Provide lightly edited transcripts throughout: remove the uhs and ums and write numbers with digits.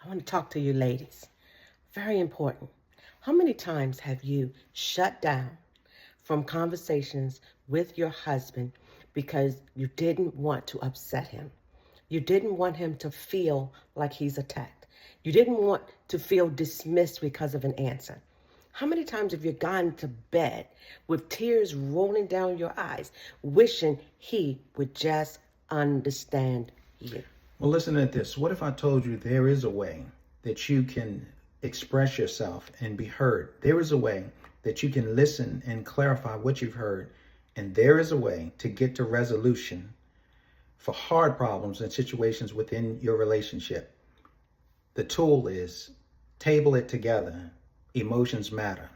I want to talk to you ladies. Very important. How many times have you shut down from conversations with your husband because you didn't want to upset him? You didn't want him to feel like he's attacked. You didn't want to feel dismissed because of an answer. How many times have you gone to bed with tears rolling down your eyes, wishing he would just understand you? Well, listen at this. What if I told you there is a way that you can express yourself and be heard? There is a way that you can listen and clarify what you've heard. And there is a way to get to resolution for hard problems and situations within your relationship. The tool is table it together. Emotions matter.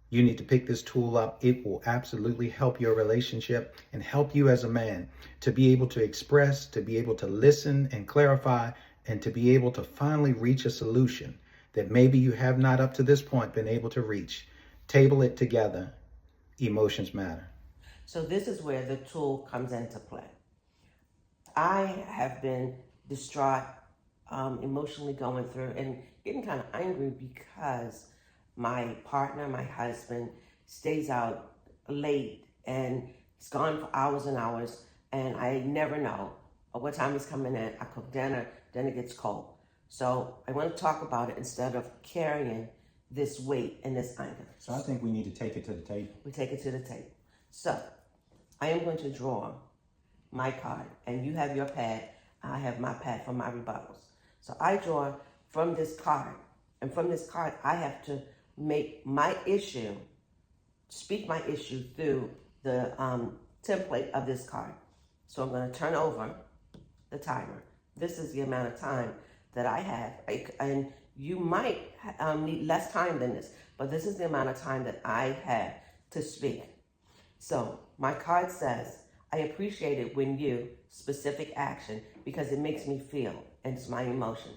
You need to pick this tool up. It will absolutely help your relationship and help you as a man to be able to express, to be able to listen and clarify, and to be able to finally reach a solution that maybe you have not up to this point been able to reach. Table it together. Emotions matter. So this is where the tool comes into play. I have been distraught, emotionally going through and getting kind of angry because my partner, my husband, stays out late and he's gone for hours and hours, and I never know what time he's coming in. I cook dinner, then it gets cold. So I want to talk about it instead of carrying this weight and this anger. So I think we need to take it to the table. We take it to the table. So I am going to draw my card, and you have your pad. I have my pad for my rebuttals. So I draw from this card, and from this card, I have to make my issue, speak my issue through the template of this card. So I'm going to turn over the timer. This is the amount of time that I have, and you might need less time than this, but this is the amount of time that I have to speak. So my card says, I appreciate it when you, specific action, because it makes me feel, and it's my emotion.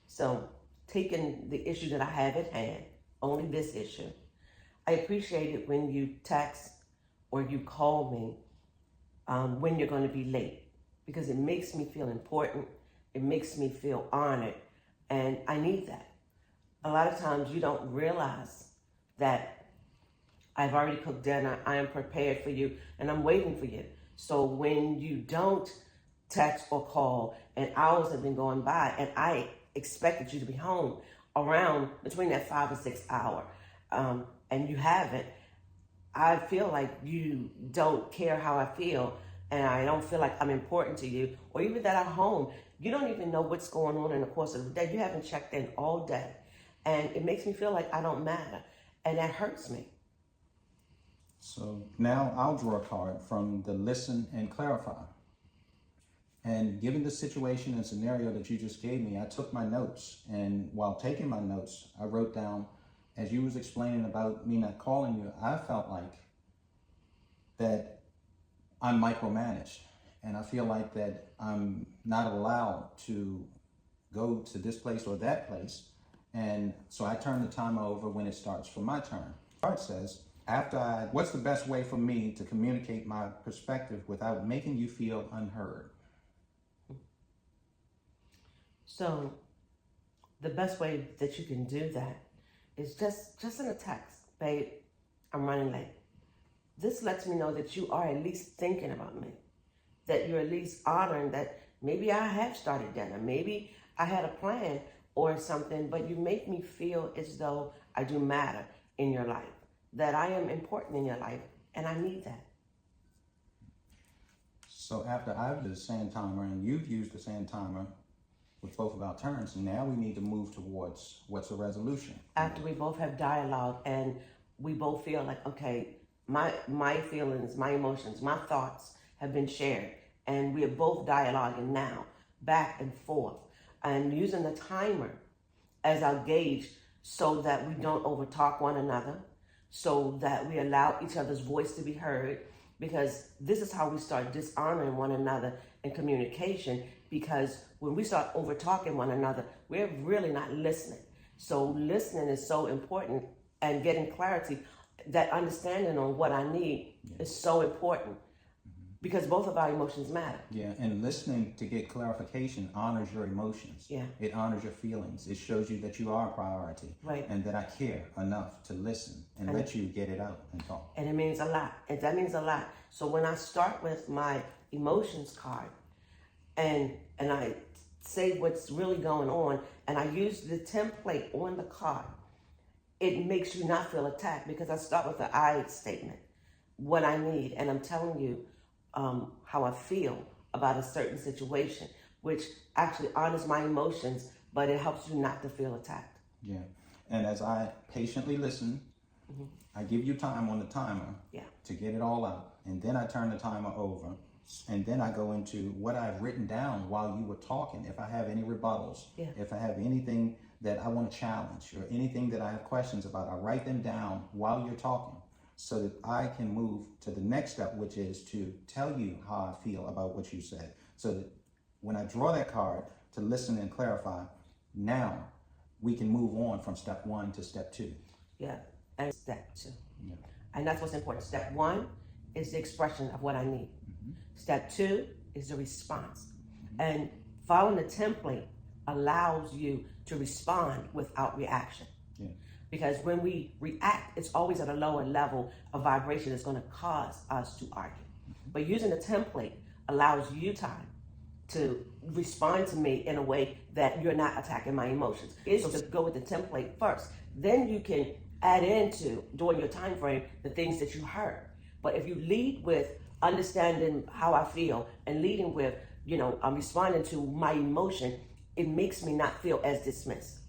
So taking the issue that I have at hand, only this issue, I appreciate it when you text or you call me when you're going to be late, because it makes me feel important, it makes me feel honored, and I need that. A lot of times you don't realize that I've already cooked dinner, I am prepared for you, and I'm waiting for you. So when you don't text or call and hours have been going by and I expected you to be home around between that 5 and 6 hour, and you haven't, I feel like you don't care how I feel, and I don't feel like I'm important to you, or even that I'm home. You don't even know what's going on in the course of the day. You haven't checked in all day, and it makes me feel like I don't matter, and that hurts me. So now I'll draw a card from the listen and clarify. And given the situation and scenario that you just gave me, I took my notes. And while taking my notes, I wrote down, as you was explaining about me not calling you, I felt like that I'm micromanaged. And I feel like that I'm not allowed to go to this place or that place. And so I turn the timer over when it starts for my turn. The card says, what's the best way for me to communicate my perspective without making you feel unheard? So the best way that you can do that is just in a text, babe, I'm running late. This lets me know that you are at least thinking about me, that you're at least honoring that maybe I have started dinner, maybe I had a plan or something, but you make me feel as though I do matter in your life, that I am important in your life, and I need that. So after I've used the sand timer and you've used the sand timer with both of our turns, now we need to move towards what's a resolution. After we both have dialogue and we both feel like, okay, my feelings, my emotions, my thoughts have been shared, and we are both dialoguing now, back and forth, and using the timer as our gauge so that we don't overtalk one another, so that we allow each other's voice to be heard, because this is how we start dishonoring one another in communication, because when we start over-talking one another, we're really not listening. So listening is so important, and getting clarity, that understanding on what I need is so important. because both of our emotions matter. Yeah, and listening to get clarification honors your emotions. Yeah. It honors your feelings. It shows you that you are a priority. Right. And that I care enough to listen and let you get it out and talk. And it means a lot. And that means a lot. So when I start with my emotions card and I say what's really going on and I use the template on the card, it makes you not feel attacked because I start with the I statement, what I need, and I'm telling you how I feel about a certain situation, which actually honors my emotions, but it helps you not to feel attacked. Yeah. And as I patiently listen, I give you time on the timer to get it all out. And then I turn the timer over. And then I go into what I've written down while you were talking. If I have any rebuttals, if I have anything that I want to challenge or anything that I have questions about, I write them down while you're talking so that I can move to the next step, which is to tell you how I feel about what you said. So that when I draw that card to listen and clarify, now we can move on from step 1 to step 2. Yeah, and step 2. Yeah. And that's what's important. Step 1 is the expression of what I need. Step 2 is the response. And following the template allows you to respond without reaction. Yeah. Because when we react, it's always at a lower level of vibration that's going to cause us to argue. But using the template allows you time to respond to me in a way that you're not attacking my emotions. It's to go with the template first. Then you can add into, during your time frame, the things that you heard. But if you lead with understanding how I feel and leading with, I'm responding to my emotion, it makes me not feel as dismissed.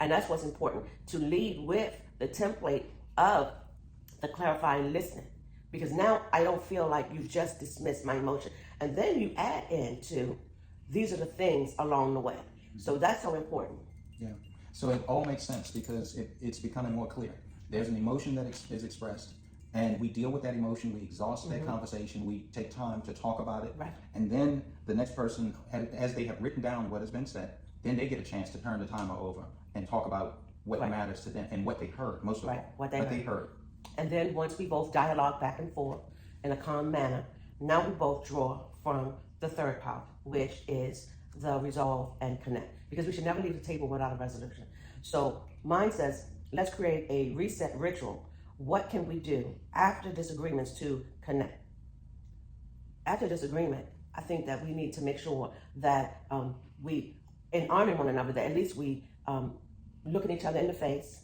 And that's what's important, to lead with the template of the clarifying listening. Because now I don't feel like you've just dismissed my emotion. And then you add into, these are the things along the way. So that's so important. Yeah. So it all makes sense because it's becoming more clear. There's an emotion that is expressed, and we deal with that emotion. We exhaust that conversation. We take time to talk about it. Right. And then the next person, as they have written down what has been said, then they get a chance to turn the timer over and talk about what matters to them and what they heard, most of all. What they heard. And then once we both dialogue back and forth in a calm manner, now we both draw from the third part, which is the resolve and connect. Because we should never leave the table without a resolution. So mine says, let's create a reset ritual. What can we do after disagreements to connect? After disagreement, I think that we need to make sure that we, in honoring one another, that at least we look at each other in the face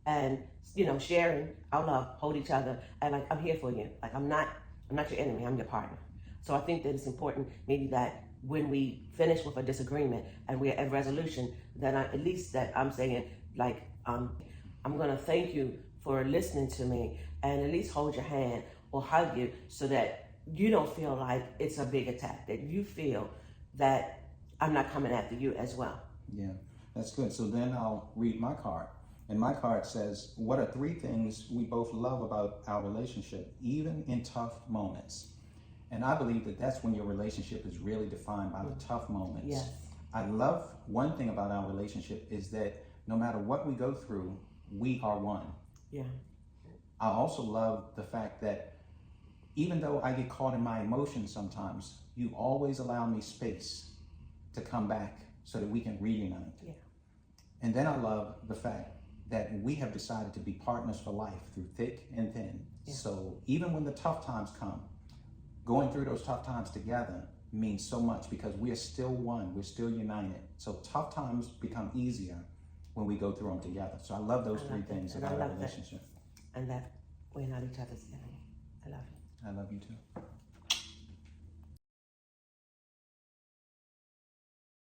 and, sharing our love, hold each other, and like, I'm here for you. Like, I'm not your enemy, I'm your partner. So I think that it's important maybe that when we finish with a disagreement and we're at resolution, then at least that I'm saying, like, I'm gonna thank you for listening to me and at least hold your hand or hug you so that you don't feel like it's a big attack, that you feel that I'm not coming after you as well. Yeah, that's good. So then I'll read my card. And my card says, what are 3 things we both love about our relationship, even in tough moments? And I believe that that's when your relationship is really defined by the tough moments. Yes. I love one thing about our relationship is that no matter what we go through, we are one. Yeah. I also love the fact that even though I get caught in my emotions sometimes, you always allow me space to come back so that we can reunite. Yeah. And then I love the fact that we have decided to be partners for life through thick and thin. Yeah. So even when the tough times come, going through those tough times together means so much because we are still one, we're still united. So tough times become easier when we go through them together. So I love those 3 things about our relationship. And that we're not each other's enemy. I love you. I love you too.